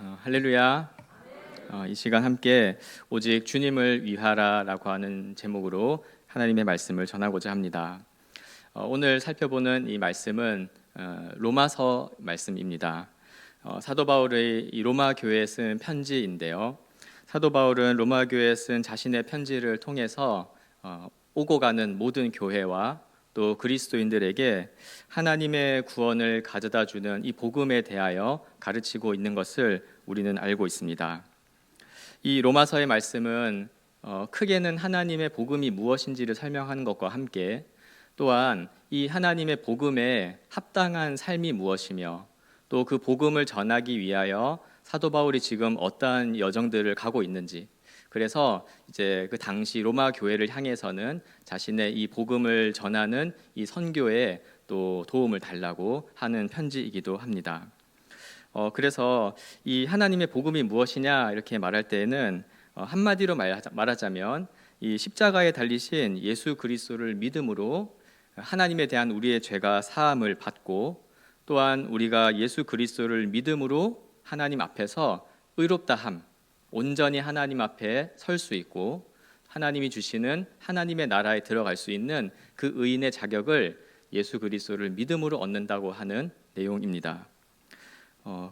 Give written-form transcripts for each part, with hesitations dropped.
할렐루야. 이 시간 함께 오직 주님을 위하라라고 하는 제목으로 하나님의 말씀을 전하고자 합니다. 오늘 살펴보는 이 말씀은 로마서 말씀입니다. 사도 바울의 이 로마 교회에 쓴 편지인데요. 사도 바울은 로마 교회에 쓴 자신의 편지를 통해서 오고 가는 모든 교회와 또 그리스도인들에게 하나님의 구원을 가져다 주는 이 복음에 대하여 가르치고 있는 것을 우리는 알고 있습니다. 이 로마서의 말씀은 크게는 하나님의 복음이 무엇인지를 설명하는 것과 함께 또한 이 하나님의 복음에 합당한 삶이 무엇이며 또 그 복음을 전하기 위하여 사도 바울이 지금 어떠한 여정들을 가고 있는지, 그래서 이제 그 당시 로마 교회를 향해서는 자신의 이 복음을 전하는 이 선교에 또 도움을 달라고 하는 편지이기도 합니다. 그래서 이 하나님의 복음이 무엇이냐 이렇게 말할 때에는 한마디로 말하자면 이 십자가에 달리신 예수 그리스도를 믿음으로 하나님에 대한 우리의 죄가 사함을 받고, 또한 우리가 예수 그리스도를 믿음으로 하나님 앞에서 의롭다함, 온전히 하나님 앞에 설 수 있고 하나님이 주시는 하나님의 나라에 들어갈 수 있는 그 의인의 자격을 예수 그리스도를 믿음으로 얻는다고 하는 내용입니다.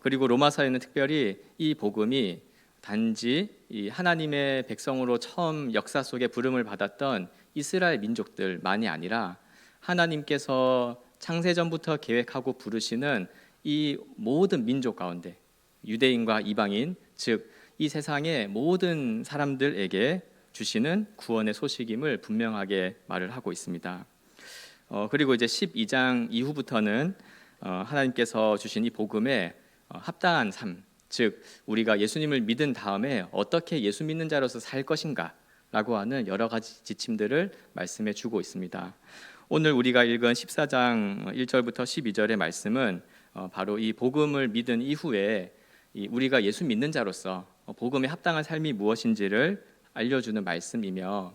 그리고 로마서에는 특별히 이 복음이 단지 이 하나님의 백성으로 처음 역사 속에 부름을 받았던 이스라엘 민족들만이 아니라 하나님께서 창세전부터 계획하고 부르시는 이 모든 민족 가운데 유대인과 이방인, 즉 이 세상의 모든 사람들에게 주시는 구원의 소식임을 분명하게 말을 하고 있습니다. 그리고 이제 12장 이후부터는 하나님께서 주신 이 복음에 합당한 삶, 즉 우리가 예수님을 믿은 다음에 어떻게 예수 믿는 자로서 살 것인가 라고 하는 여러 가지 지침들을 말씀해 주고 있습니다. 오늘 우리가 읽은 14장 1절부터 12절의 말씀은 바로 이 복음을 믿은 이후에 우리가 예수 믿는 자로서 복음에 합당한 삶이 무엇인지를 알려주는 말씀이며,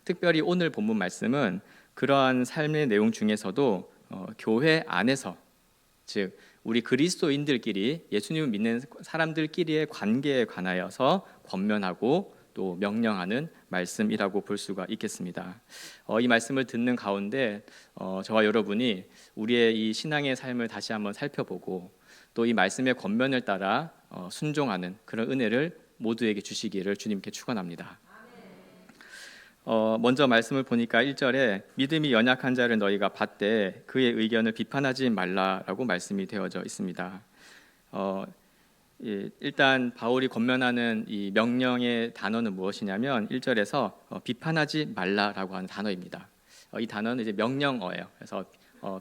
특별히 오늘 본문 말씀은 그러한 삶의 내용 중에서도 교회 안에서, 즉 우리 그리스도인들끼리 예수님을 믿는 사람들끼리의 관계에 관하여서 권면하고 또 명령하는 말씀이라고 볼 수가 있겠습니다. 이 말씀을 듣는 가운데 저와 여러분이 우리의 이 신앙의 삶을 다시 한번 살펴보고 또 이 말씀의 권면을 따라 순종하는 그런 은혜를 모두에게 주시기를 주님께 축원합니다. 먼저 말씀을 보니까 1절에 믿음이 연약한 자를 너희가 받되 그의 의견을 비판하지 말라라고 말씀이 되어져 있습니다. 일단 바울이 권면하는 이 명령의 단어는 무엇이냐면 1절에서 비판하지 말라라고 하는 단어입니다. 이 단어는 이제 명령어예요. 그래서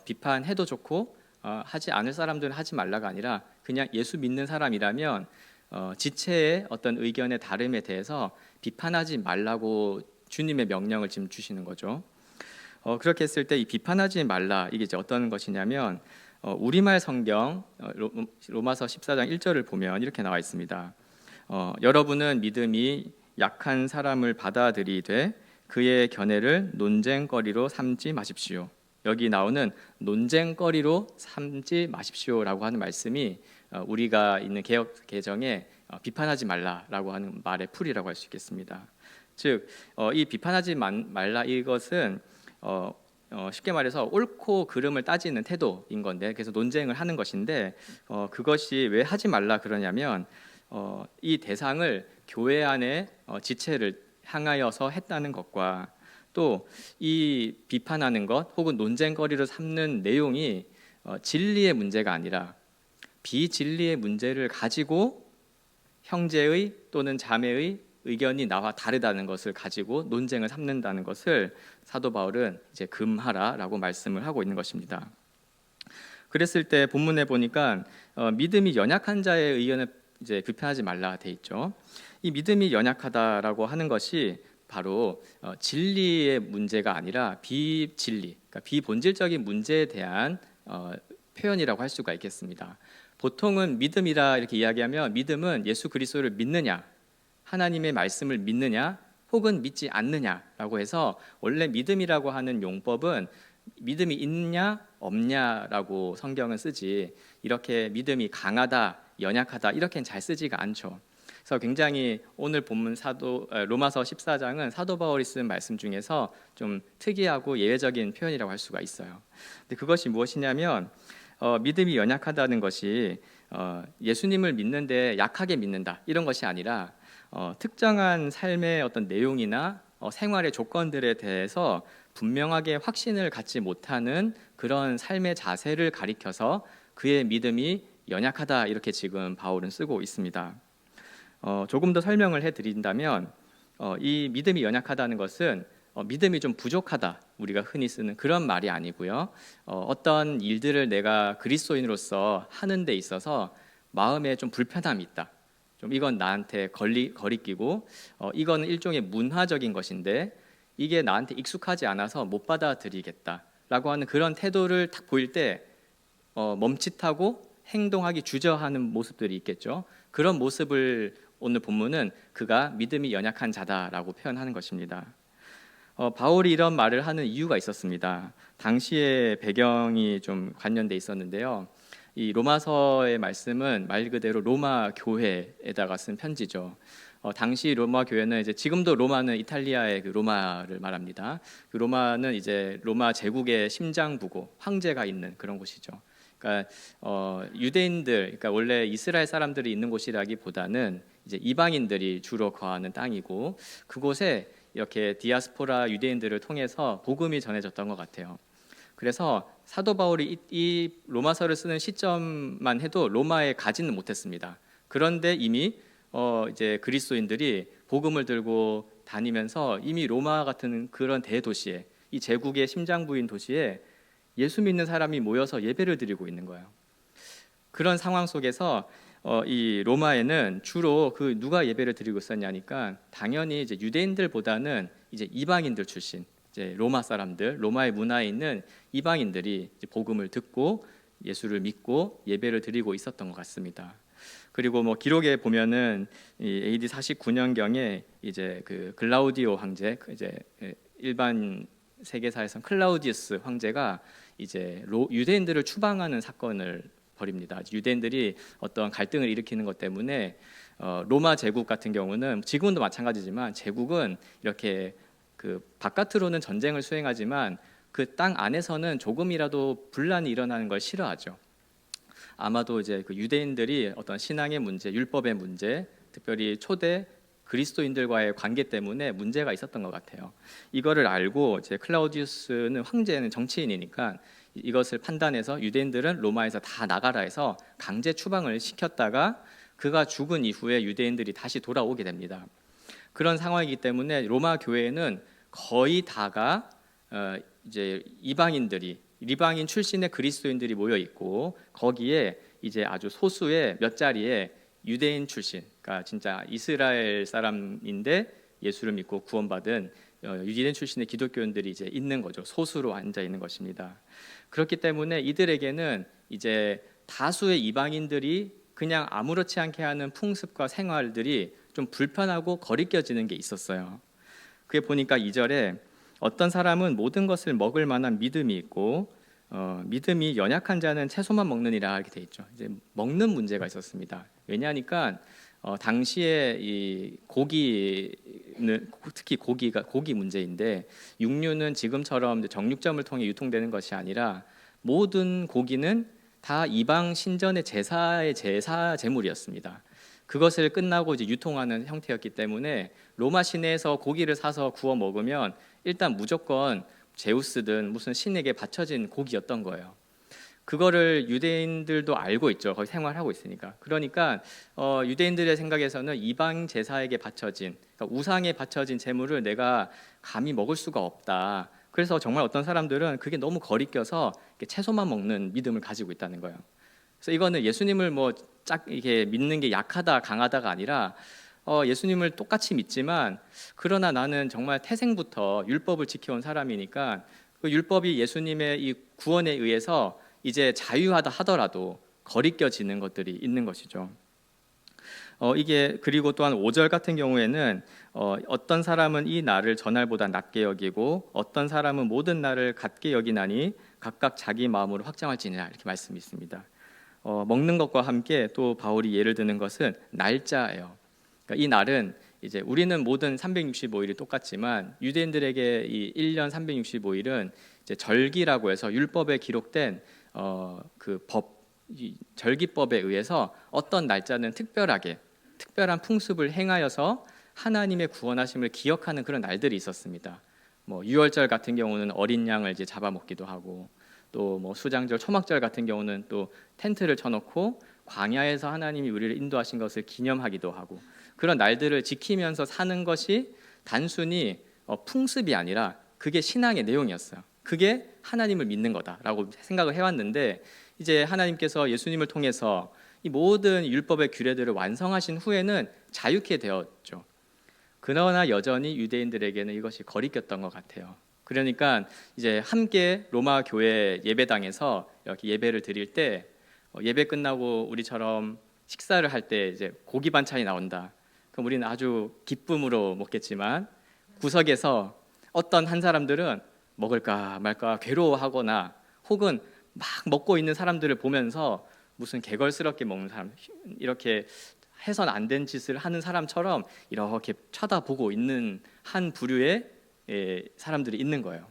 비판해도 좋고 하지 않을 사람들은 하지 말라가 아니라 그냥 예수 믿는 사람이라면 지체의 어떤 의견의 다름에 대해서 비판하지 말라고 주님의 명령을 지금 주시는 거죠. 그렇게 했을 때 이 비판하지 말라, 이게 이제 어떤 것이냐면 우리말 성경 로마서 14장 1절을 보면 이렇게 나와 있습니다. 여러분은 믿음이 약한 사람을 받아들이되 그의 견해를 논쟁거리로 삼지 마십시오. 여기 나오는 논쟁거리로 삼지 마십시오라고 하는 말씀이 우리가 있는 개역 개정에 비판하지 말라라고 하는 말의 풀이라고 할 수 있겠습니다. 즉 이 비판하지 말라, 이것은 쉽게 말해서 옳고 그름을 따지는 태도인 건데, 그래서 논쟁을 하는 것인데 그것이 왜 하지 말라 그러냐면 이 대상을 교회 안에 지체를 향하여서 했다는 것과 또 이 비판하는 것 혹은 논쟁거리로 삼는 내용이 진리의 문제가 아니라 비진리의 문제를 가지고 형제의 또는 자매의 의견이 나와 다르다는 것을 가지고 논쟁을 삼는다는 것을 사도 바울은 이제 금하라라고 말씀을 하고 있는 것입니다. 그랬을 때 본문에 보니까 믿음이 연약한 자의 의견을 이제 비판하지 말라 돼 있죠. 이 믿음이 연약하다라고 하는 것이 바로 진리의 문제가 아니라 비진리, 그러니까 비본질적인 문제에 대한 표현이라고 할 수가 있겠습니다. 보통은 믿음이라 이렇게 이야기하면 믿음은 예수 그리스도를 믿느냐, 하나님의 말씀을 믿느냐, 혹은 믿지 않느냐라고 해서 원래 믿음이라고 하는 용법은 믿음이 있냐 없냐라고 성경은 쓰지, 이렇게 믿음이 강하다, 연약하다 이렇게는 잘 쓰지가 않죠. 그래서 굉장히 오늘 본문 로마서 14장은 사도 바울이 쓴 말씀 중에서 좀 특이하고 예외적인 표현이라고 할 수가 있어요. 근데 그것이 무엇이냐면 믿음이 연약하다는 것이 예수님을 믿는데 약하게 믿는다 이런 것이 아니라 특정한 삶의 어떤 내용이나 생활의 조건들에 대해서 분명하게 확신을 갖지 못하는 그런 삶의 자세를 가리켜서 그의 믿음이 연약하다 이렇게 지금 바울은 쓰고 있습니다. 조금 더 설명을 해드린다면 이 믿음이 연약하다는 것은 믿음이 좀 부족하다 우리가 흔히 쓰는 그런 말이 아니고요. 어떤 일들을 내가 그리스도인으로서 하는 데 있어서 마음에 좀 불편함이 있다. 좀 이건 나한테 거리끼고 이거는 일종의 문화적인 것인데 이게 나한테 익숙하지 않아서 못 받아들이겠다라고 하는 그런 태도를 딱 보일 때 멈칫하고 행동하기 주저하는 모습들이 있겠죠. 그런 모습을 오늘 본문은 그가 믿음이 연약한 자다라고 표현하는 것입니다. 바울이 이런 말을 하는 이유가 있었습니다. 당시의 배경이 좀 관련돼 있었는데요. 이 로마서의 말씀은 말 그대로 로마 교회에다가 쓴 편지죠. 당시 로마 교회는 이제 지금도 로마는 이탈리아의 그 로마를 말합니다. 그 로마는 이제 로마 제국의 심장부고 황제가 있는 그런 곳이죠. 그러니까 유대인들, 그러니까 원래 이스라엘 사람들이 있는 곳이라기보다는 이제 이방인들이 주로 거하는 땅이고 그곳에 이렇게 디아스포라 유대인들을 통해서 복음이 전해졌던 것 같아요. 그래서 사도 바울이 이 로마서를 쓰는 시점만 해도 로마에 가지는 못했습니다. 그런데 이미 이제 그리스도인들이 복음을 들고 다니면서 이미 로마 같은 그런 대도시에 이 제국의 심장부인 도시에 예수 믿는 사람이 모여서 예배를 드리고 있는 거예요. 그런 상황 속에서 이 로마에는 주로 그 누가 예배를 드리고 있었냐니까 당연히 이제 유대인들보다는 이제 이방인들 출신, 이제 로마 사람들, 로마의 문화에 있는 이방인들이 이제 복음을 듣고 예수를 믿고 예배를 드리고 있었던 것 같습니다. 그리고 뭐 기록에 보면은 이 AD 49년경에 이제 그 글라우디오 황제, 이제 일반 세계사에선 클라우디우스 황제가 이제 유대인들을 추방하는 사건을 벌입니다. 유대인들이 어떤 갈등을 일으키는 것 때문에 로마 제국 같은 경우는 지금도 마찬가지지만 제국은 이렇게 그 바깥으로는 전쟁을 수행하지만 그 땅 안에서는 조금이라도 분란이 일어나는 걸 싫어하죠. 아마도 이제 그 유대인들이 어떤 신앙의 문제, 율법의 문제, 특별히 초대 그리스도인들과의 관계 때문에 문제가 있었던 것 같아요. 이거를 알고 이제 클라우디우스는 황제는 정치인이니까 이것을 판단해서 유대인들은 로마에서 다 나가라 해서 강제 추방을 시켰다가 그가 죽은 이후에 유대인들이 다시 돌아오게 됩니다. 그런 상황이기 때문에 로마 교회는 거의 다가 이제 이방인 출신의 그리스도인들이 모여 있고 거기에 이제 아주 소수의 몇 자리의 유대인 출신, 그러니까 진짜 이스라엘 사람인데 예수를 믿고 구원받은 유대인 출신의 기독교인들이 이제 있는 거죠. 소수로 앉아 있는 것입니다. 그렇기 때문에 이들에게는 이제 다수의 이방인들이 그냥 아무렇지 않게 하는 풍습과 생활들이 좀 불편하고 거리껴지는 게 있었어요. 그게 보니까 2절에 어떤 사람은 모든 것을 먹을 만한 믿음이 있고 믿음이 연약한 자는 채소만 먹느니라 이렇게 돼 있죠. 이제 먹는 문제가 있었습니다. 왜냐하니까 당시에 이 고기는 특히 고기 문제인데 육류는 지금처럼 정육점을 통해 유통되는 것이 아니라 모든 고기는 다 이방 신전의 제사 제물이었습니다. 그것을 끝나고 이제 유통하는 형태였기 때문에 로마 시내에서 고기를 사서 구워 먹으면 일단 무조건 제우스든 무슨 신에게 바쳐진 고기였던 거예요. 그거를 유대인들도 알고 있죠. 거기 생활하고 있으니까. 그러니까 유대인들의 생각에서는 이방 제사에게 바쳐진, 그러니까 우상에 바쳐진 제물을 내가 감히 먹을 수가 없다. 그래서 정말 어떤 사람들은 그게 너무 거리껴서 채소만 먹는 믿음을 가지고 있다는 거예요. 그래서 이거는 예수님을 이게 믿는 게 약하다 강하다가 아니라 예수님을 똑같이 믿지만 그러나 나는 정말 태생부터 율법을 지켜온 사람이니까 그 율법이 예수님의 이 구원에 의해서 이제 자유하다 하더라도 거리껴지는 것들이 있는 것이죠. 이게 그리고 또한 5절 같은 경우에는 어떤 사람은 이 날을 전날보다 낮게 여기고 어떤 사람은 모든 날을 같게 여기나니 각각 자기 마음으로 확정할지니라 이렇게 말씀이 있습니다. 먹는 것과 함께 또 바울이 예를 드는 것은 날짜예요. 그러니까 이 날은 이제 우리는 모든 365일이 똑같지만 유대인들에게 이 1년 365일은 이제 절기라고 해서 율법에 기록된 절기법에 의해서 어떤 날짜는 특별한 풍습을 행하여서 하나님의 구원하심을 기억하는 그런 날들이 있었습니다. 뭐 유월절 같은 경우는 어린 양을 이제 잡아먹기도 하고, 또 뭐 수장절, 초막절 같은 경우는 또 텐트를 쳐놓고 광야에서 하나님이 우리를 인도하신 것을 기념하기도 하고, 그런 날들을 지키면서 사는 것이 단순히 풍습이 아니라 그게 신앙의 내용이었어요. 그게 하나님을 믿는 거다라고 생각을 해왔는데, 이제 하나님께서 예수님을 통해서 이 모든 율법의 규례들을 완성하신 후에는 자유케 되었죠. 그러나 여전히 유대인들에게는 이것이 거리꼈던 것 같아요. 그러니까 이제 함께 로마 교회 예배당에서 이렇게 예배를 드릴 때 예배 끝나고 우리처럼 식사를 할 때 이제 고기 반찬이 나온다. 그럼 우리는 아주 기쁨으로 먹겠지만 구석에서 어떤 한 사람들은 먹을까 말까 괴로워하거나 혹은 막 먹고 있는 사람들을 보면서 무슨 개걸스럽게 먹는 사람, 이렇게 해선 안 된 짓을 하는 사람처럼 이렇게 쳐다보고 있는 한 부류의 사람들이 있는 거예요.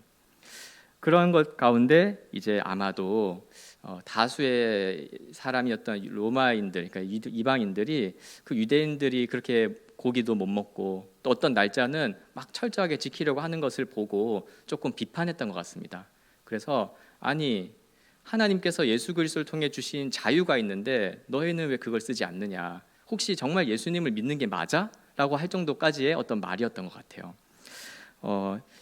그런 것 가운데 이제 아마도 다수의 사람이었던 로마인들, 그러니까 이방인들이 그 유대인들이 그렇게 고기도 못 먹고 또 어떤 날짜는 막 철저하게 지키려고 하는 것을 보고 조금 비판했던 것 같습니다. 그래서 아니, 하나님께서 예수 그리스도를 통해 주신 자유가 있는데 너희는 왜 그걸 쓰지 않느냐? 혹시 정말 예수님을 믿는 게 맞아? 라고 할 정도까지의 어떤 말이었던 것 같아요.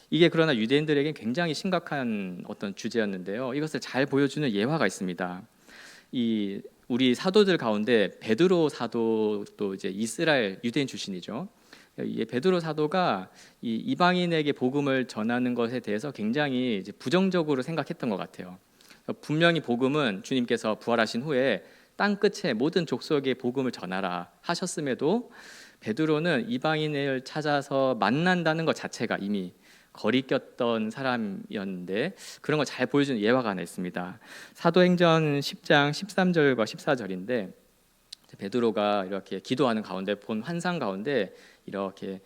이게 그러나 유대인들에게 굉장히 심각한 어떤 주제였는데요. 이것을 잘 보여주는 예화가 있습니다. 우리 사도들 가운데 베드로 사도도 이제 이스라엘 유대인 출신이죠. 이 베드로 사도가 이 이방인에게 복음을 전하는 것에 대해서 굉장히 이제 부정적으로 생각했던 것 같아요. 분명히 복음은 주님께서 부활하신 후에 땅 끝에 모든 족속에 복음을 전하라 하셨음에도 베드로는 이방인을 찾아서 만난다는 것 자체가 이미 거리꼈던 사람이었는데, 그런 걸 잘 보여주는 예화가 하나 있습니다. 사도행전 10장 13절과 14절인데 베드로가 이렇게 기도하는 가운데 본 환상 가운데 이렇게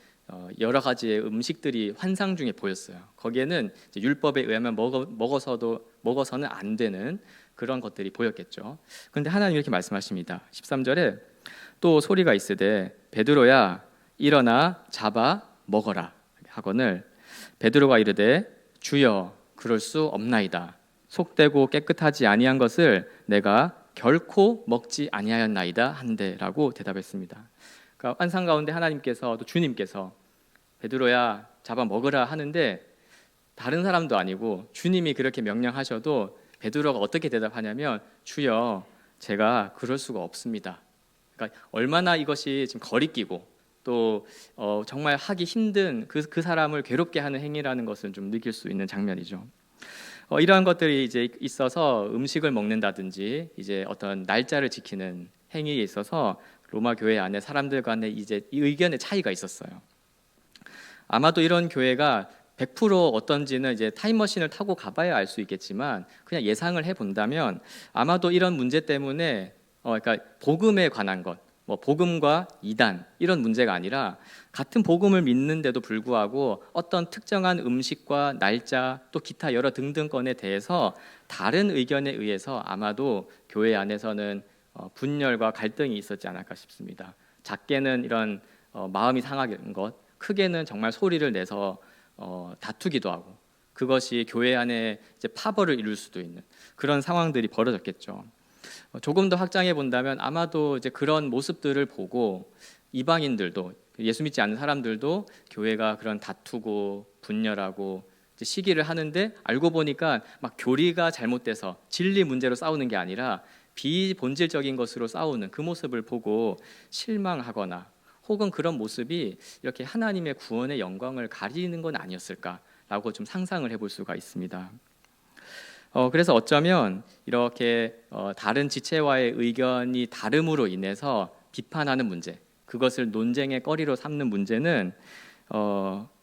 여러 가지의 음식들이 환상 중에 보였어요. 거기에는 이제 율법에 의하면 먹어서는 안 되는 그런 것들이 보였겠죠. 그런데 하나님 이렇게 말씀하십니다. 13절에 또 소리가 있으되 베드로야 일어나 잡아 먹어라 하거늘 베드로가 이르되 주여 그럴 수 없나이다. 속되고 깨끗하지 아니한 것을 내가 결코 먹지 아니하였나이다 한데라고 대답했습니다. 그러니까 환상 가운데 하나님께서 또 주님께서 베드로야 잡아 먹으라 하는데 다른 사람도 아니고 주님이 그렇게 명령하셔도 베드로가 어떻게 대답하냐면 주여 제가 그럴 수가 없습니다. 그러니까 얼마나 이것이 지금 거리끼고 또 정말 하기 힘든 그 사람을 괴롭게 하는 행위라는 것을 좀 느낄 수 있는 장면이죠. 이러한 것들이 이제 있어서 음식을 먹는다든지 이제 어떤 날짜를 지키는 행위에 있어서 로마 교회 안에 사람들 간에 이제 이 의견의 차이가 있었어요. 아마도 이런 교회가 100% 어떤지는 이제 타임머신을 타고 가봐야 알 수 있겠지만 그냥 예상을 해본다면 아마도 이런 문제 때문에 그러니까 복음에 관한 것, 뭐 복음과 이단 이런 문제가 아니라 같은 복음을 믿는데도 불구하고 어떤 특정한 음식과 날짜 또 기타 여러 등등 건에 대해서 다른 의견에 의해서 아마도 교회 안에서는 분열과 갈등이 있었지 않을까 싶습니다. 작게는 이런 마음이 상하는 것, 크게는 정말 소리를 내서 다투기도 하고 그것이 교회 안에 이제 파벌을 이룰 수도 있는 그런 상황들이 벌어졌겠죠. 조금 더 확장해 본다면 아마도 이제 그런 모습들을 보고 이방인들도 예수 믿지 않는 사람들도 교회가 그런 다투고 분열하고 이제 시기를 하는데 알고 보니까 막 교리가 잘못돼서 진리 문제로 싸우는 게 아니라 비본질적인 것으로 싸우는 그 모습을 보고 실망하거나 혹은 그런 모습이 이렇게 하나님의 구원의 영광을 가리는 건 아니었을까라고 좀 상상을 해볼 수가 있습니다. 그래서 어쩌면 이렇게 다른 지체와의 의견이 다름으로 인해서 비판하는 문제, 그것을 논쟁의 거리로 삼는 문제는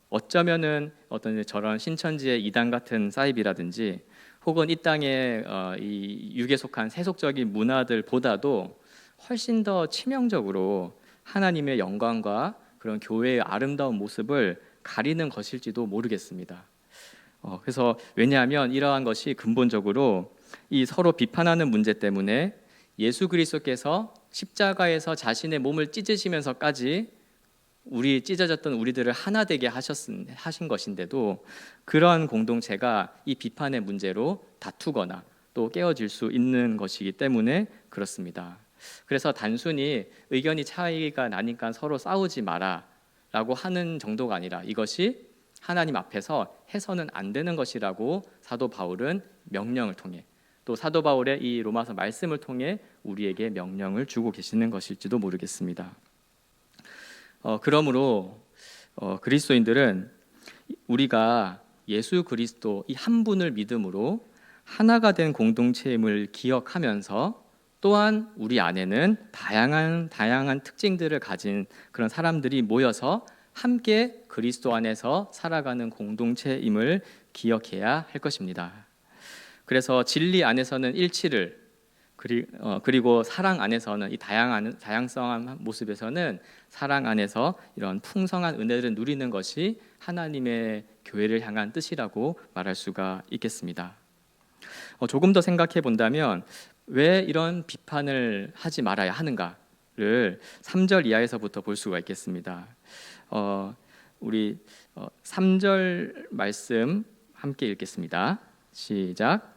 어쩌면은 어떤 저런 신천지의 이단 같은 사이비라든지 혹은 이 땅의 이 육에 속한 세속적인 문화들보다도 훨씬 더 치명적으로 하나님의 영광과 그런 교회의 아름다운 모습을 가리는 것일지도 모르겠습니다. 그래서 왜냐하면 이러한 것이 근본적으로 이 서로 비판하는 문제 때문에 예수 그리스도께서 십자가에서 자신의 몸을 찢으시면서까지 우리 찢어졌던 우리들을 하나 되게 하신 것인데도 그러한 공동체가 이 비판의 문제로 다투거나 또 깨어질 수 있는 것이기 때문에 그렇습니다. 그래서 단순히 의견이 차이가 나니까 서로 싸우지 마라 라고 하는 정도가 아니라 이것이 하나님 앞에서 해서는 안 되는 것이라고 사도 바울은 명령을 통해 또 사도 바울의 이 로마서 말씀을 통해 우리에게 명령을 주고 계시는 것일지도 모르겠습니다. 그러므로 그리스도인들은 우리가 예수 그리스도 이 한 분을 믿음으로 하나가 된 공동체임을 기억하면서 또한 우리 안에는 다양한 특징들을 가진 그런 사람들이 모여서 함께 그리스도 안에서 살아가는 공동체임을 기억해야 할 것입니다. 그래서 진리 안에서는 일치를 그리고 사랑 안에서는 이 다양성한 모습에서는 사랑 안에서 이런 풍성한 은혜를 누리는 것이 하나님의 교회를 향한 뜻이라고 말할 수가 있겠습니다. 조금 더 생각해 본다면 왜 이런 비판을 하지 말아야 하는가를 3절 이하에서부터 볼 수가 있겠습니다. 우리 3절 말씀 함께 읽겠습니다. 시작.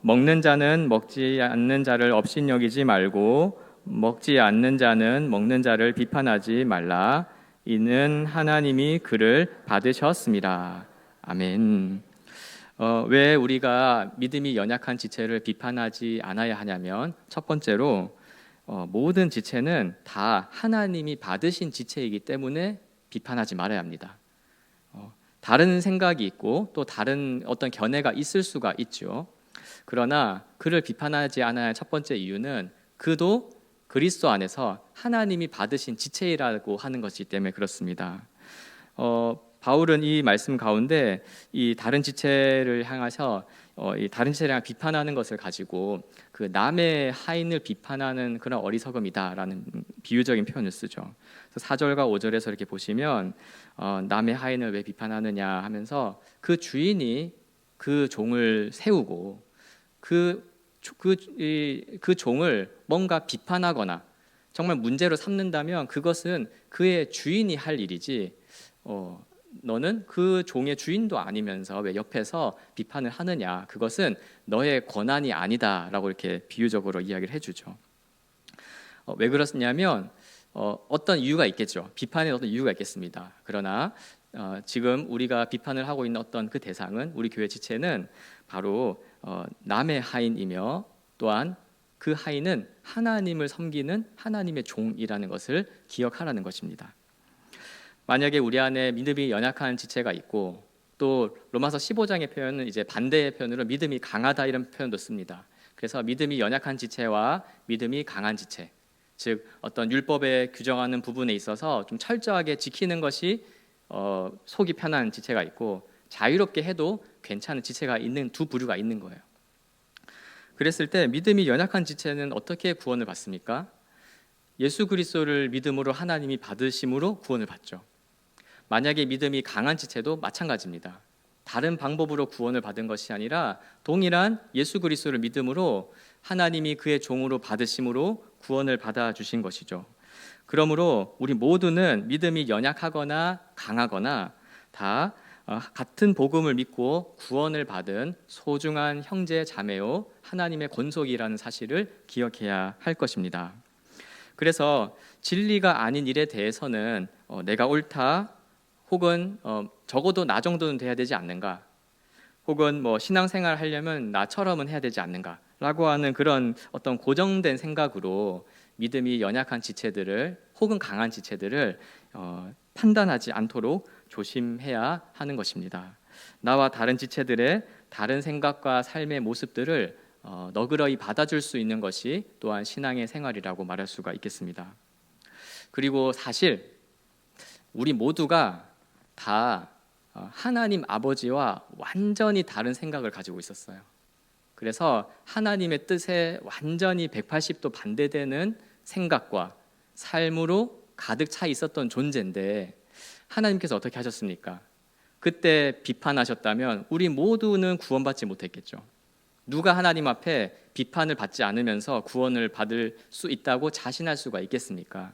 먹는 자는 먹지 않는 자를 업신여기지 말고 먹지 않는 자는 먹는 자를 비판하지 말라. 이는 하나님이 그를 받으셨습니다. 아멘. 왜 우리가 믿음이 연약한 지체를 비판하지 않아야 하냐면 첫 번째로 모든 지체는 다 하나님이 받으신 지체이기 때문에 비판하지 말아야 합니다. 다른 생각이 있고 또 다른 어떤 견해가 있을 수가 있죠. 그러나 그를 비판하지 않아야 할 첫 번째 이유는 그도 그리스도 안에서 하나님이 받으신 지체이라고 하는 것이기 때문에 그렇습니다. 바울은 이 말씀 가운데 이 다른 지체를 향해서 이 다른 지체를 향해 비판하는 것을 가지고 그 남의 하인을 비판하는 그런 어리석음이다라는 비유적인 표현을 쓰죠. 그래서 4절과 5절에서 이렇게 보시면 남의 하인을 왜 비판하느냐 하면서 그 주인이 그 종을 세우고 그 종을 뭔가 비판하거나 정말 문제로 삼는다면 그것은 그의 주인이 할 일이지 너는 그 종의 주인도 아니면서 왜 옆에서 비판을 하느냐, 그것은 너의 권한이 아니다라고 이렇게 비유적으로 이야기를 해주죠. 왜 그렇냐면 어떤 이유가 있겠죠. 비판에 어떤 이유가 있겠습니다. 그러나 지금 우리가 비판을 하고 있는 어떤 그 대상은 우리 교회 지체는 바로 남의 하인이며 또한 그 하인은 하나님을 섬기는 하나님의 종이라는 것을 기억하라는 것입니다. 만약에 우리 안에 믿음이 연약한 지체가 있고 또 로마서 15장의 표현은 이제 반대의 표현으로 믿음이 강하다 이런 표현도 씁니다. 그래서 믿음이 연약한 지체와 믿음이 강한 지체, 즉 어떤 율법에 규정하는 부분에 있어서 좀 철저하게 지키는 것이 속이 편한 지체가 있고 자유롭게 해도 괜찮은 지체가 있는 두 부류가 있는 거예요. 그랬을 때 믿음이 연약한 지체는 어떻게 구원을 받습니까? 예수 그리스도를 믿음으로 하나님이 받으심으로 구원을 받죠. 만약에 믿음이 강한 지체도 마찬가지입니다. 다른 방법으로 구원을 받은 것이 아니라 동일한 예수 그리스도를 믿음으로 하나님이 그의 종으로 받으심으로 구원을 받아주신 것이죠. 그러므로 우리 모두는 믿음이 연약하거나 강하거나 다 같은 복음을 믿고 구원을 받은 소중한 형제 자매요 하나님의 권속이라는 사실을 기억해야 할 것입니다. 그래서 진리가 아닌 일에 대해서는 내가 옳다 혹은 적어도 나 정도는 돼야 되지 않는가, 혹은 신앙생활 하려면 나처럼은 해야 되지 않는가라고 하는 그런 어떤 고정된 생각으로 믿음이 연약한 지체들을 혹은 강한 지체들을 판단하지 않도록 조심해야 하는 것입니다. 나와 다른 지체들의 다른 생각과 삶의 모습들을 너그러이 받아줄 수 있는 것이 또한 신앙의 생활이라고 말할 수가 있겠습니다. 그리고 사실 우리 모두가 다 하나님 아버지와 완전히 다른 생각을 가지고 있었어요. 그래서 하나님의 뜻에 완전히 180도 반대되는 생각과 삶으로 가득 차 있었던 존재인데 하나님께서 어떻게 하셨습니까? 그때 비판하셨다면 우리 모두는 구원받지 못했겠죠. 누가 하나님 앞에 비판을 받지 않으면서 구원을 받을 수 있다고 자신할 수가 있겠습니까?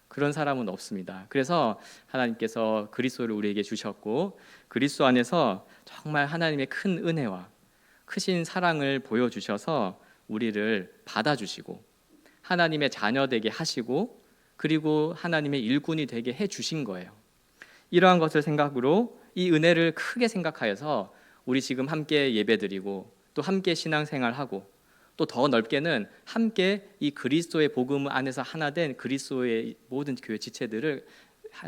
그런 사람은 없습니다. 그래서 하나님께서 그리스도를 우리에게 주셨고 그리스도 안에서 정말 하나님의 큰 은혜와 크신 사랑을 보여주셔서 우리를 받아주시고 하나님의 자녀 되게 하시고 그리고 하나님의 일꾼이 되게 해주신 거예요. 이러한 것을 생각으로 이 은혜를 크게 생각하여서 우리 지금 함께 예배드리고 또 함께 신앙생활하고 또 더 넓게는 함께 이 그리스도의 복음 안에서 하나 된 그리스도의 모든 교회 지체들을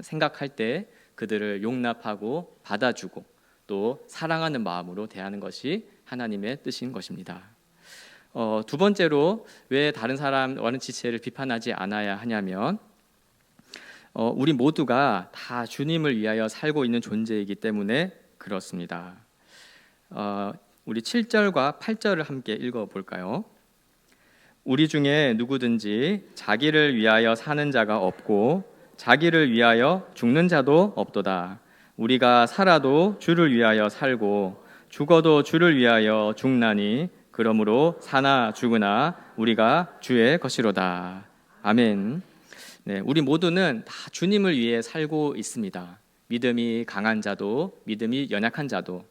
생각할 때 그들을 용납하고 받아주고 또 사랑하는 마음으로 대하는 것이 하나님의 뜻인 것입니다. 두 번째로 왜 다른 사람과는 지체를 비판하지 않아야 하냐면 우리 모두가 다 주님을 위하여 살고 있는 존재이기 때문에 그렇습니다. 우리 7절과 8절을 함께 읽어볼까요? 우리 중에 누구든지 자기를 위하여 사는 자가 없고 자기를 위하여 죽는 자도 없도다. 우리가 살아도 주를 위하여 살고 죽어도 주를 위하여 죽나니 그러므로 사나 죽으나 우리가 주의 것이로다. 아멘. 네, 우리 모두는 다 주님을 위해 살고 있습니다. 믿음이 강한 자도 믿음이 연약한 자도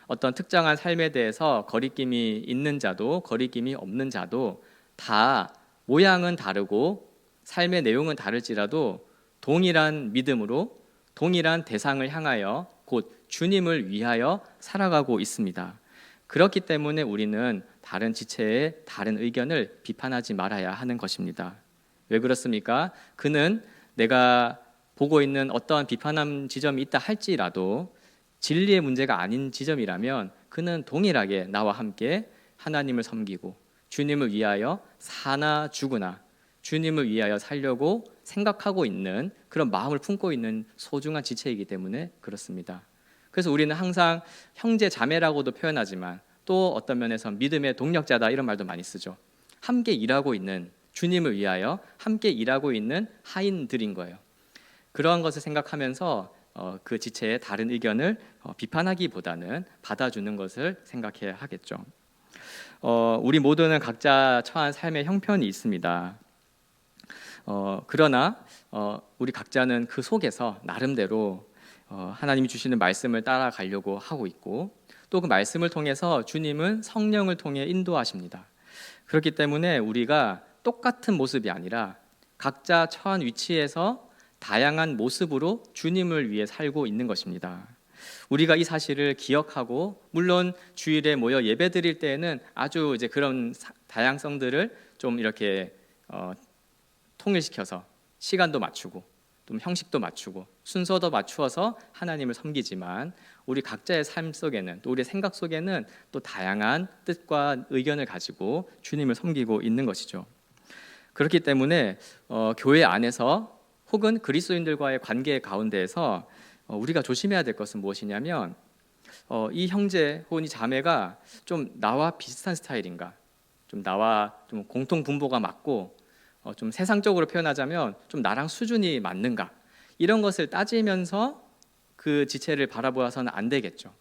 어떤 특정한 삶에 대해서 거리낌이 있는 자도 거리낌이 없는 자도 다 모양은 다르고 삶의 내용은 다를지라도 동일한 믿음으로 동일한 대상을 향하여 곧 주님을 위하여 살아가고 있습니다. 그렇기 때문에 우리는 다른 지체의 다른 의견을 비판하지 말아야 하는 것입니다. 왜 그렇습니까? 그는 내가 보고 있는 어떠한 비판한 지점이 있다 할지라도 진리의 문제가 아닌 지점이라면 그는 동일하게 나와 함께 하나님을 섬기고 주님을 위하여 사나 죽으나 주님을 위하여 살려고 생각하고 있는 그런 마음을 품고 있는 소중한 지체이기 때문에 그렇습니다. 그래서 우리는 항상 형제 자매라고도 표현하지만 또 어떤 면에서 믿음의 동력자다 이런 말도 많이 쓰죠. 함께 일하고 있는 주님을 위하여 함께 일하고 있는 하인들인 거예요. 그러한 것을 생각하면서 그 지체의 다른 의견을 비판하기보다는 받아주는 것을 생각해야 하겠죠. 우리 모두는 각자 처한 삶의 형편이 있습니다. 그러나 우리 각자는 그 속에서 나름대로 하나님이 주시는 말씀을 따라가려고 하고 있고 또 그 말씀을 통해서 주님은 성령을 통해 인도하십니다. 그렇기 때문에 우리가 똑같은 모습이 아니라 각자 처한 위치에서 다양한 모습으로 주님을 위해 살고 있는 것입니다. 우리가 이 사실을 기억하고 물론 주일에 모여 예배드릴 때에는 아주 이제 그런 다양성들을 좀 이렇게 통일시켜서 시간도 맞추고 좀 형식도 맞추고 순서도 맞추어서 하나님을 섬기지만 우리 각자의 삶 속에는 또 우리의 생각 속에는 또 다양한 뜻과 의견을 가지고 주님을 섬기고 있는 것이죠. 그렇기 때문에 교회 안에서 혹은 그리스도인들과의 관계 가운데에서 우리가 조심해야 될 것은 무엇이냐면 이 형제 혹은 이 자매가 좀 나와 비슷한 스타일인가, 좀 나와 좀 공통 분모가 맞고 좀 세상적으로 표현하자면 좀 나랑 수준이 맞는가 이런 것을 따지면서 그 지체를 바라보아서는 안 되겠죠.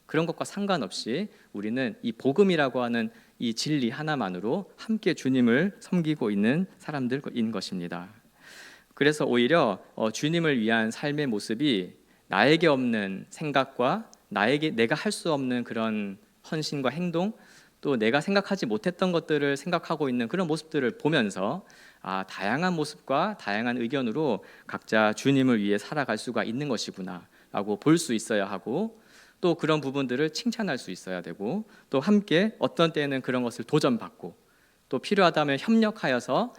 그런 것과 상관없이 우리는 이 복음이라고 하는 이 진리 하나만으로 함께 주님을 섬기고 있는 사람들인 것입니다. 그래서 오히려 주님을 위한 삶의 모습이 나에게 없는 생각과 내가 할 수 없는 그런 헌신과 행동 또 내가 생각하지 못했던 것들을 생각하고 있는 그런 모습들을 보면서 다양한 모습과 다양한 의견으로 각자 주님을 위해 살아갈 수가 있는 것이구나 라고 볼 수 있어야 하고 또 그런 부분들을 칭찬할 수 있어야 되고 또 함께 어떤 때는 그런 것을 도전받고 또 필요하다면 협력하여서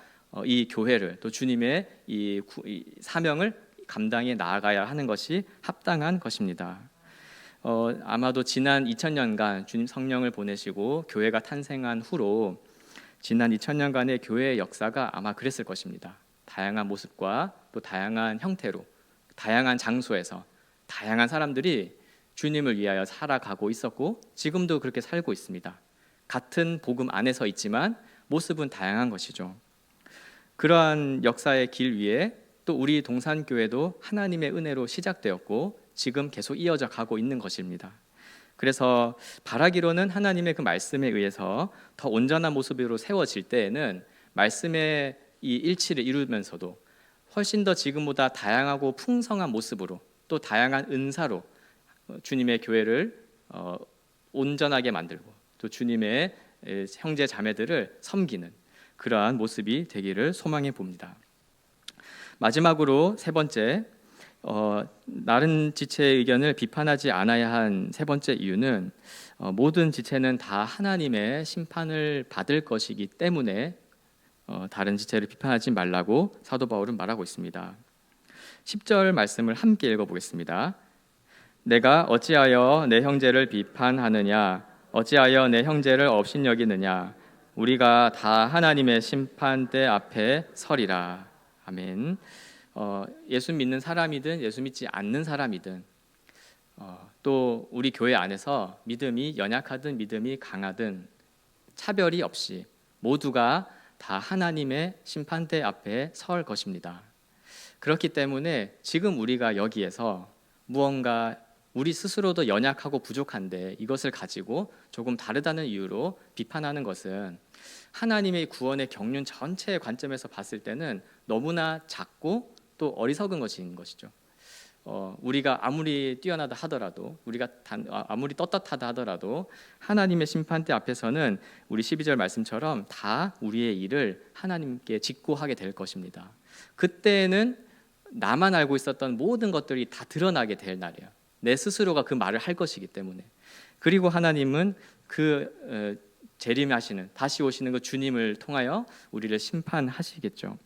이 교회를 또 주님의 이 사명을 감당해 나아가야 하는 것이 합당한 것입니다. 아마도 지난 2000년간 주님 성령을 보내시고 교회가 탄생한 후로 지난 2000년간의 교회의 역사가 아마 그랬을 것입니다. 다양한 모습과 또 다양한 형태로 다양한 장소에서 다양한 사람들이 주님을 위하여 살아가고 있었고 지금도 그렇게 살고 있습니다. 같은 복음 안에서 있지만 모습은 다양한 것이죠. 그러한 역사의 길 위에 또 우리 동산교회도 하나님의 은혜로 시작되었고 지금 계속 이어져 가고 있는 것입니다. 그래서 바라기로는 하나님의 그 말씀에 의해서 더 온전한 모습으로 세워질 때에는 말씀의 이 일치를 이루면서도 훨씬 더 지금보다 다양하고 풍성한 모습으로 또 다양한 은사로 주님의 교회를 온전하게 만들고 또 주님의 형제 자매들을 섬기는 그러한 모습이 되기를 소망해 봅니다. 마지막으로 세 번째, 다른 지체의 의견을 비판하지 않아야 한 세 번째 이유는 모든 지체는 다 하나님의 심판을 받을 것이기 때문에 다른 지체를 비판하지 말라고 사도 바울은 말하고 있습니다. 10절 말씀을 함께 읽어보겠습니다. 내가 어찌하여 내 형제를 비판하느냐, 어찌하여 내 형제를 업신여기느냐, 우리가 다 하나님의 심판대 앞에 서리라. 아멘. 예수 믿는 사람이든 예수 믿지 않는 사람이든 또 우리 교회 안에서 믿음이 연약하든 믿음이 강하든 차별이 없이 모두가 다 하나님의 심판대 앞에 설 것입니다. 그렇기 때문에 지금 우리가 여기에서 무언가 우리 스스로도 연약하고 부족한데 이것을 가지고 조금 다르다는 이유로 비판하는 것은 하나님의 구원의 경륜 전체의 관점에서 봤을 때는 너무나 작고 또 어리석은 것인 것이죠. 우리가 아무리 뛰어나다 하더라도 우리가 아무리 떳떳하다 하더라도 하나님의 심판대 앞에서는 우리 12절 말씀처럼 다 우리의 일을 하나님께 직고하게 될 것입니다. 그때는 나만 알고 있었던 모든 것들이 다 드러나게 될 날이에요. 내 스스로가 그 말을 할 것이기 때문에. 그리고 하나님은 그 재림하시는 다시 오시는 그 주님을 통하여 우리를 심판하시겠죠.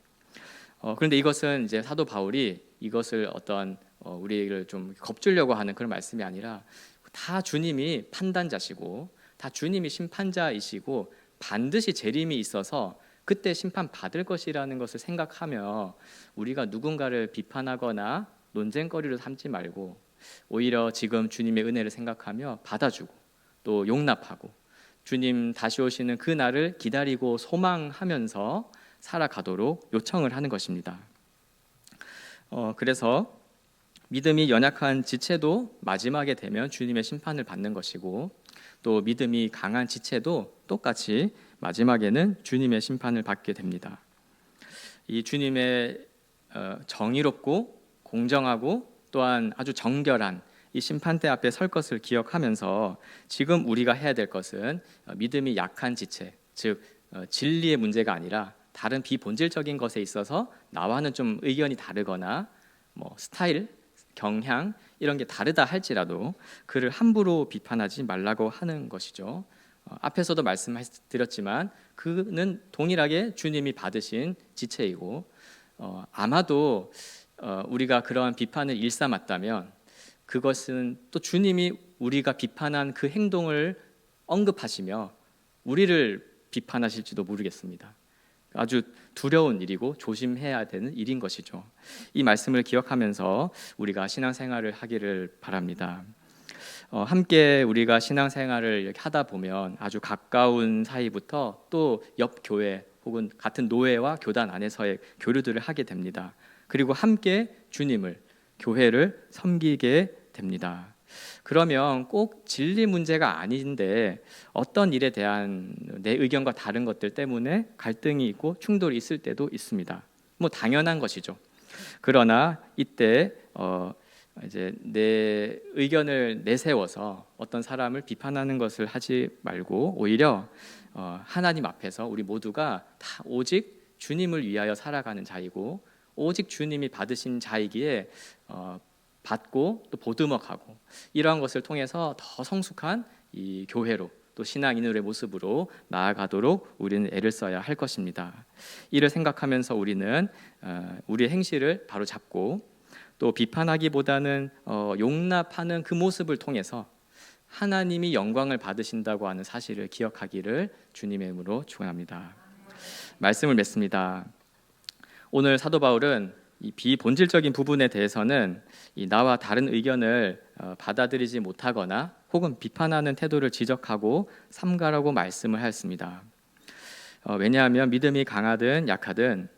그런데 이것은 이제 사도 바울이 이것을 어떤 우리를 좀 겁주려고 하는 그런 말씀이 아니라 다 주님이 판단자시고 다 주님이 심판자이시고 반드시 재림이 있어서 그때 심판받을 것이라는 것을 생각하며 우리가 누군가를 비판하거나 논쟁거리로 삼지 말고 오히려 지금 주님의 은혜를 생각하며 받아주고 또 용납하고 주님 다시 오시는 그 날을 기다리고 소망하면서 살아가도록 요청을 하는 것입니다. 그래서 믿음이 연약한 지체도 마지막에 되면 주님의 심판을 받는 것이고 또 믿음이 강한 지체도 똑같이 마지막에는 주님의 심판을 받게 됩니다. 이 주님의 정의롭고 공정하고 또한 아주 정결한 이 심판대 앞에 설 것을 기억하면서 지금 우리가 해야 될 것은 믿음이 약한 지체, 즉 진리의 문제가 아니라 다른 비본질적인 것에 있어서 나와는 좀 의견이 다르거나 스타일, 경향 이런 게 다르다 할지라도 그를 함부로 비판하지 말라고 하는 것이죠. 앞에서도 말씀드렸지만 그는 동일하게 주님이 받으신 지체이고 아마도 우리가 그러한 비판을 일삼았다면 그것은 또 주님이 우리가 비판한 그 행동을 언급하시며 우리를 비판하실지도 모르겠습니다. 아주 두려운 일이고 조심해야 되는 일인 것이죠. 이 말씀을 기억하면서 우리가 신앙생활을 하기를 바랍니다. 함께 우리가 신앙생활을 이렇게 하다 보면 아주 가까운 사이부터 또 옆 교회 혹은 같은 노회와 교단 안에서의 교류들을 하게 됩니다. 그리고 함께 주님을, 교회를 섬기게 됩니다. 그러면 꼭 진리 문제가 아닌데 어떤 일에 대한 내 의견과 다른 것들 때문에 갈등이 있고 충돌이 있을 때도 있습니다. 당연한 것이죠. 그러나 이때 이제 내 의견을 내세워서 어떤 사람을 비판하는 것을 하지 말고 오히려 하나님 앞에서 우리 모두가 다 오직 주님을 위하여 살아가는 자이고 오직 주님이 받으신 자이기에 받고 또 보듬어가고 이러한 것을 통해서 더 성숙한 이 교회로 또 신앙인의 모습으로 나아가도록 우리는 애를 써야 할 것입니다. 이를 생각하면서 우리는 우리의 행실을 바로 잡고 또 비판하기보다는 용납하는 그 모습을 통해서 하나님이 영광을 받으신다고 하는 사실을 기억하기를 주님의 이름으로 축원합니다. 말씀을 맺습니다. 오늘 사도 바울은 이 비본질적인 부분에 대해서는 이 나와 다른 의견을 받아들이지 못하거나 혹은 비판하는 태도를 지적하고 삼가라고 말씀을 하였습니다. 왜냐하면 믿음이 강하든 약하든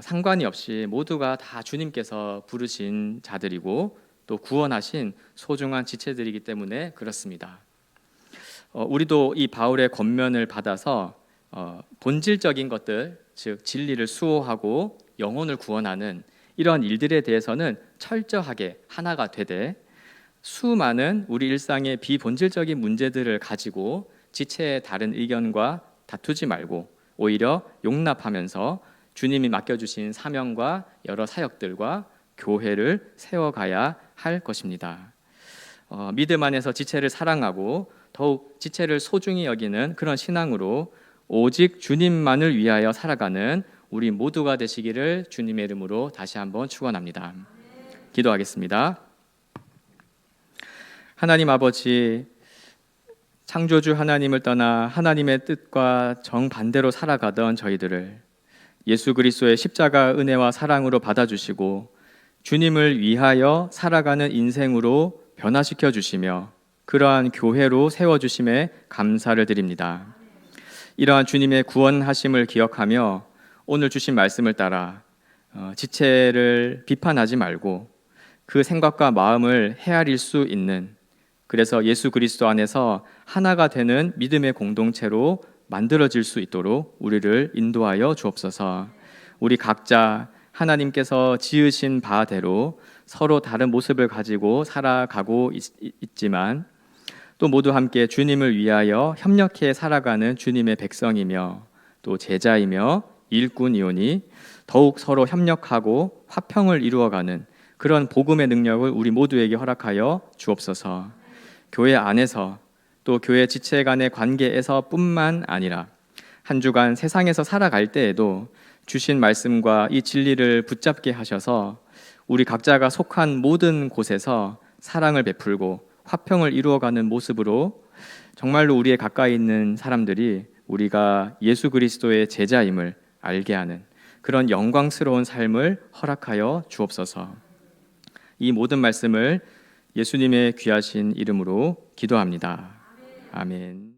상관이 없이 모두가 다 주님께서 부르신 자들이고 또 구원하신 소중한 지체들이기 때문에 그렇습니다. 우리도 이 바울의 권면을 받아서 본질적인 것들, 즉 진리를 수호하고 영혼을 구원하는 이런 일들에 대해서는 철저하게 하나가 되되, 수많은 우리 일상의 비본질적인 문제들을 가지고 지체의 다른 의견과 다투지 말고 오히려 용납하면서 주님이 맡겨주신 사명과 여러 사역들과 교회를 세워가야 할 것입니다. 믿음 안에서 지체를 사랑하고 더욱 지체를 소중히 여기는 그런 신앙으로 오직 주님만을 위하여 살아가는 우리 모두가 되시기를 주님의 이름으로 다시 한번 축원합니다. 기도하겠습니다. 하나님 아버지, 창조주 하나님을 떠나 하나님의 뜻과 정반대로 살아가던 저희들을 예수 그리스도의 십자가 은혜와 사랑으로 받아주시고 주님을 위하여 살아가는 인생으로 변화시켜 주시며 그러한 교회로 세워주심에 감사를 드립니다. 이러한 주님의 구원하심을 기억하며 오늘 주신 말씀을 따라 지체를 비판하지 말고 그 생각과 마음을 헤아릴 수 있는, 그래서 예수 그리스도 안에서 하나가 되는 믿음의 공동체로 만들어질 수 있도록 우리를 인도하여 주옵소서. 우리 각자 하나님께서 지으신 바대로 서로 다른 모습을 가지고 살아가고 있지만 또 모두 함께 주님을 위하여 협력해 살아가는 주님의 백성이며 또 제자이며 일꾼이오니 더욱 서로 협력하고 화평을 이루어가는 그런 복음의 능력을 우리 모두에게 허락하여 주옵소서. 교회 안에서 또 교회 지체 간의 관계에서 뿐만 아니라 한 주간 세상에서 살아갈 때에도 주신 말씀과 이 진리를 붙잡게 하셔서 우리 각자가 속한 모든 곳에서 사랑을 베풀고 화평을 이루어가는 모습으로 정말로 우리의 가까이 있는 사람들이 우리가 예수 그리스도의 제자임을 알게 하는 그런 영광스러운 삶을 허락하여 주옵소서. 이 모든 말씀을 예수님의 귀하신 이름으로 기도합니다. 아멘.